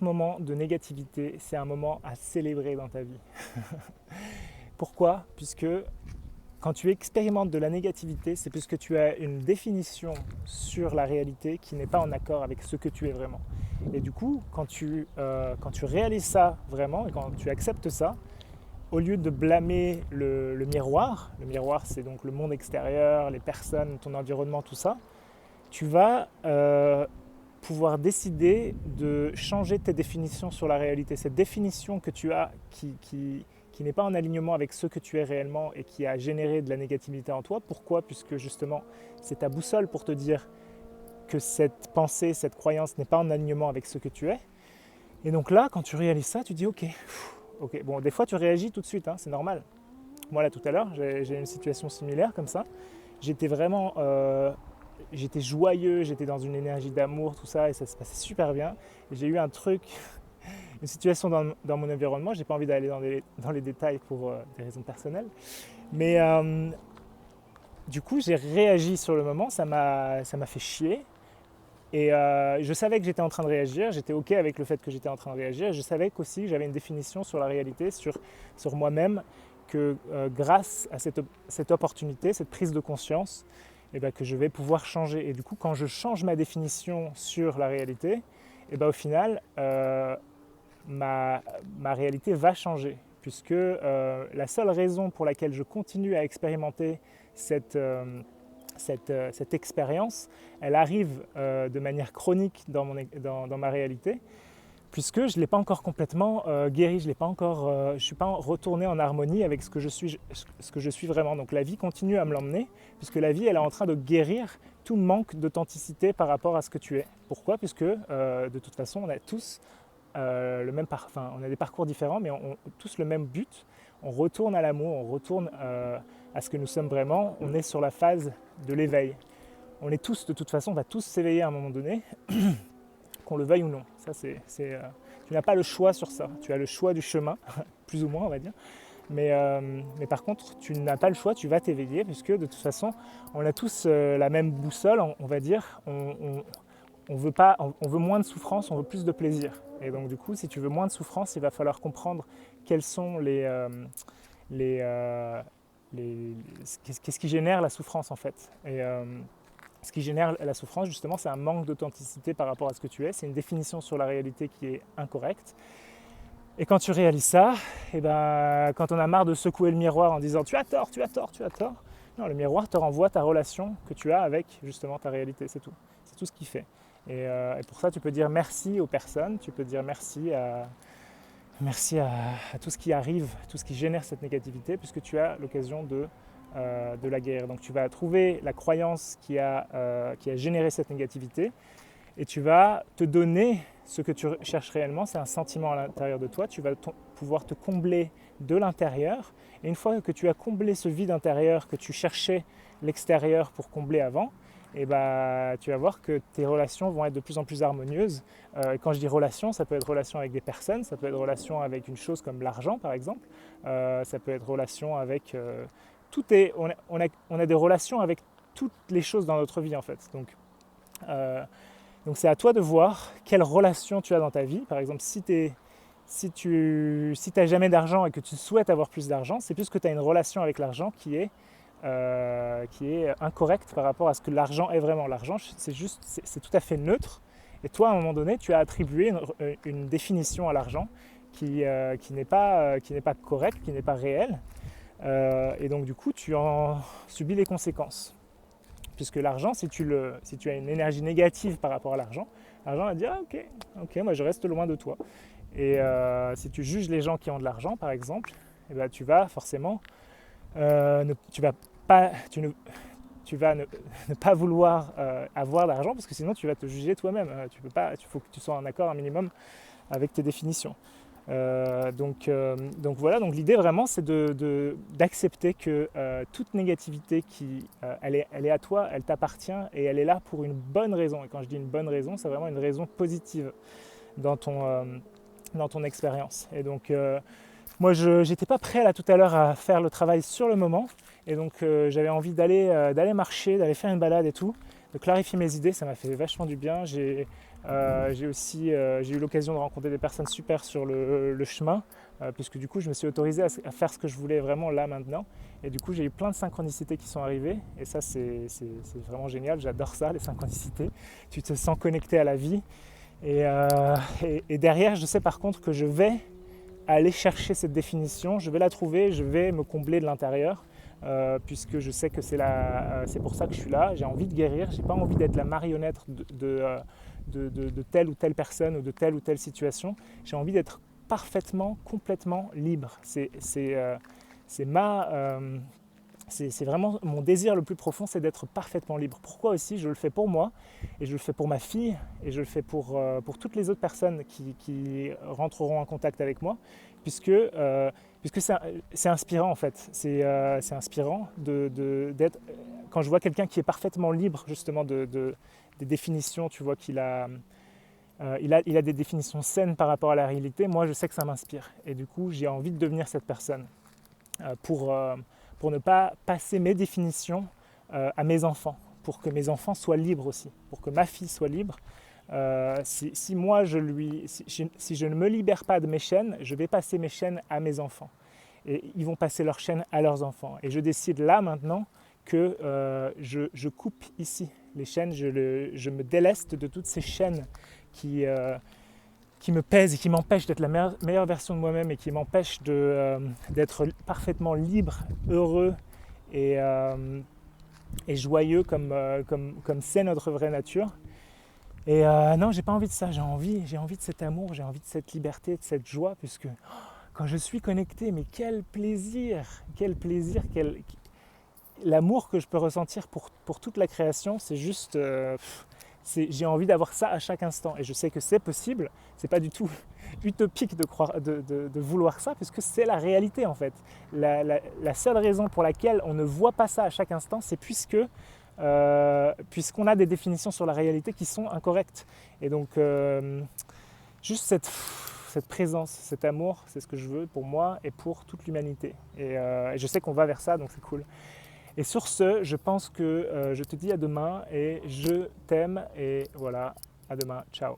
moment de négativité, c'est un moment à célébrer dans ta vie. Pourquoi? Puisque quand tu expérimentes de la négativité, c'est puisque tu as une définition sur la réalité qui n'est pas en accord avec ce que tu es vraiment. Et du coup, quand tu réalises ça vraiment et quand tu acceptes ça, au lieu de blâmer le miroir c'est donc le monde extérieur, les personnes, ton environnement, tout ça, tu vas pouvoir décider de changer tes définitions sur la réalité. Cette définition que tu as qui n'est pas en alignement avec ce que tu es réellement et qui a généré de la négativité en toi. Pourquoi? Puisque justement, c'est ta boussole pour te dire que cette pensée, cette croyance n'est pas en alignement avec ce que tu es. Et donc là, quand tu réalises ça, tu dis ok, ok. Bon, des fois tu réagis tout de suite, hein, c'est normal. Moi là tout à l'heure, j'ai une situation similaire comme ça. J'étais vraiment j'étais joyeux, j'étais dans une énergie d'amour, tout ça, et ça se passait super bien. Et j'ai eu un truc, une situation dans mon environnement, j'ai pas envie d'aller dans les détails pour des raisons personnelles, mais du coup j'ai réagi sur le moment, ça m'a fait chier, et je savais que j'étais en train de réagir, j'étais ok avec le fait que j'étais en train de réagir, et je savais qu'aussi j'avais une définition sur la réalité, sur moi-même, que grâce à cette opportunité, cette prise de conscience, et ben, que je vais pouvoir changer. Et du coup, quand je change ma définition sur la réalité, et ben, au final, ma réalité va changer. Puisque la seule raison pour laquelle je continue à expérimenter cette expérience, elle arrive de manière chronique dans ma réalité, puisque je ne l'ai pas encore complètement guéri, je ne suis pas retourné en harmonie avec ce que je suis vraiment. Donc la vie continue à me l'emmener, puisque la vie elle est en train de guérir tout manque d'authenticité par rapport à ce que tu es. Pourquoi? Puisque de toute façon on a tous on a des parcours différents, mais on tous le même but. On retourne à l'amour, on retourne à ce que nous sommes vraiment. On est sur la phase de l'éveil. On est tous, de toute façon, on va tous s'éveiller à un moment donné, qu'on le veuille ou non. Ça, tu n'as pas le choix sur ça. Tu as le choix du chemin, plus ou moins, on va dire. Mais par contre, tu n'as pas le choix, tu vas t'éveiller, puisque de toute façon, on a tous la même boussole, on va dire. On veut moins de souffrance, on veut plus de plaisir. Et donc, du coup, si tu veux moins de souffrance, il va falloir comprendre quels sont les, qu'est-ce qui génère la souffrance, en fait. Et ce qui génère la souffrance, justement, c'est un manque d'authenticité par rapport à ce que tu es. C'est une définition sur la réalité qui est incorrecte. Et quand tu réalises ça, et ben, quand on a marre de secouer le miroir en disant tu as tort, tu as tort, tu as tort, non, le miroir te renvoie ta relation que tu as avec justement ta réalité, c'est tout. C'est tout ce qu'il fait. Et pour ça, tu peux dire merci aux personnes, tu peux dire merci à tout ce qui arrive, tout ce qui génère cette négativité, puisque tu as l'occasion de la guérir. Donc tu vas trouver la croyance qui a généré cette négativité, et tu vas te donner ce que tu cherches réellement, c'est un sentiment à l'intérieur de toi, tu vas pouvoir te combler de l'intérieur, et une fois que tu as comblé ce vide intérieur que tu cherchais l'extérieur pour combler avant, et bah, tu vas voir que tes relations vont être de plus en plus harmonieuses. Quand je dis relations, ça peut être relation avec des personnes, ça peut être relation avec une chose comme l'argent par exemple, ça peut être relation avec... on a des relations avec toutes les choses dans notre vie en fait. Donc c'est à toi de voir quelle relation tu as dans ta vie. Par exemple, si tu n'as jamais d'argent et que tu souhaites avoir plus d'argent, c'est plus que tu as une relation avec l'argent qui est incorrecte par rapport à ce que l'argent est vraiment. L'argent, c'est tout à fait neutre. Et toi, à un moment donné, tu as attribué une définition à l'argent qui n'est pas correcte, qui n'est pas réelle. Et donc, du coup, tu en subis les conséquences. Puisque l'argent, si tu as une énergie négative par rapport à l'argent va dire ah, ok, moi je reste loin de toi. Et si tu juges les gens qui ont de l'argent, par exemple, eh ben, tu vas forcément tu vas ne pas vouloir avoir d'argent parce que sinon tu vas te juger toi-même. Il faut que tu sois en accord un minimum avec tes définitions. Donc voilà, donc l'idée vraiment c'est d'accepter que toute négativité elle est à toi, elle t'appartient et elle est là pour une bonne raison. Et quand je dis une bonne raison, c'est vraiment une raison positive dans ton expérience. Et donc moi je n'étais pas prêt là tout à l'heure à faire le travail sur le moment et donc j'avais envie d'aller marcher, d'aller faire une balade et tout, de clarifier mes idées, ça m'a fait vachement du bien. J'ai eu l'occasion de rencontrer des personnes super sur le chemin, puisque du coup je me suis autorisé à faire ce que je voulais vraiment là maintenant. Et du coup j'ai eu plein de synchronicités qui sont arrivées, et ça c'est vraiment génial, j'adore ça, les synchronicités. Tu te sens connecté à la vie. Et derrière, je sais par contre que je vais aller chercher cette définition, je vais la trouver, je vais me combler de l'intérieur, puisque je sais que c'est pour ça que je suis là. J'ai envie de guérir, j'ai pas envie d'être la marionnette de telle ou telle personne ou de telle ou telle situation. J'ai envie d'être parfaitement, complètement libre. C'est vraiment mon désir le plus profond, c'est d'être parfaitement libre. Pourquoi aussi? Je le fais pour moi, et je le fais pour ma fille, et je le fais pour toutes les autres personnes qui rentreront en contact avec moi, puisque c'est inspirant en fait. C'est inspirant d'être, quand je vois quelqu'un qui est parfaitement libre justement des définitions, tu vois il a des définitions saines par rapport à la réalité. Moi, je sais que ça m'inspire, et du coup, j'ai envie de devenir cette personne pour ne pas passer mes définitions à mes enfants, pour que mes enfants soient libres aussi, pour que ma fille soit libre. Si je ne me libère pas de mes chaînes, je vais passer mes chaînes à mes enfants. Et ils vont passer leurs chaînes à leurs enfants. Et je décide là maintenant que je coupe ici les chaînes, je me déleste de toutes ces chaînes qui me pèsent et qui m'empêchent d'être la meilleure version de moi-même, et qui m'empêchent d'être parfaitement libre, heureux et joyeux comme c'est notre vraie nature. Et non, j'ai pas envie de ça, j'ai envie de cet amour, j'ai envie de cette liberté, de cette joie, puisque quand je suis connecté, mais quel plaisir, l'amour que je peux ressentir pour toute la création, c'est juste... j'ai envie d'avoir ça à chaque instant, et je sais que c'est possible. C'est pas du tout utopique de vouloir ça, puisque c'est la réalité en fait. La seule raison pour laquelle on ne voit pas ça à chaque instant, c'est puisqu'on a des définitions sur la réalité qui sont incorrectes. Et donc juste cette présence, cet amour, c'est ce que je veux pour moi et pour toute l'humanité. Et je sais qu'on va vers ça, donc c'est cool. Et sur ce, je pense que je te dis à demain, et je t'aime, et voilà, à demain, ciao.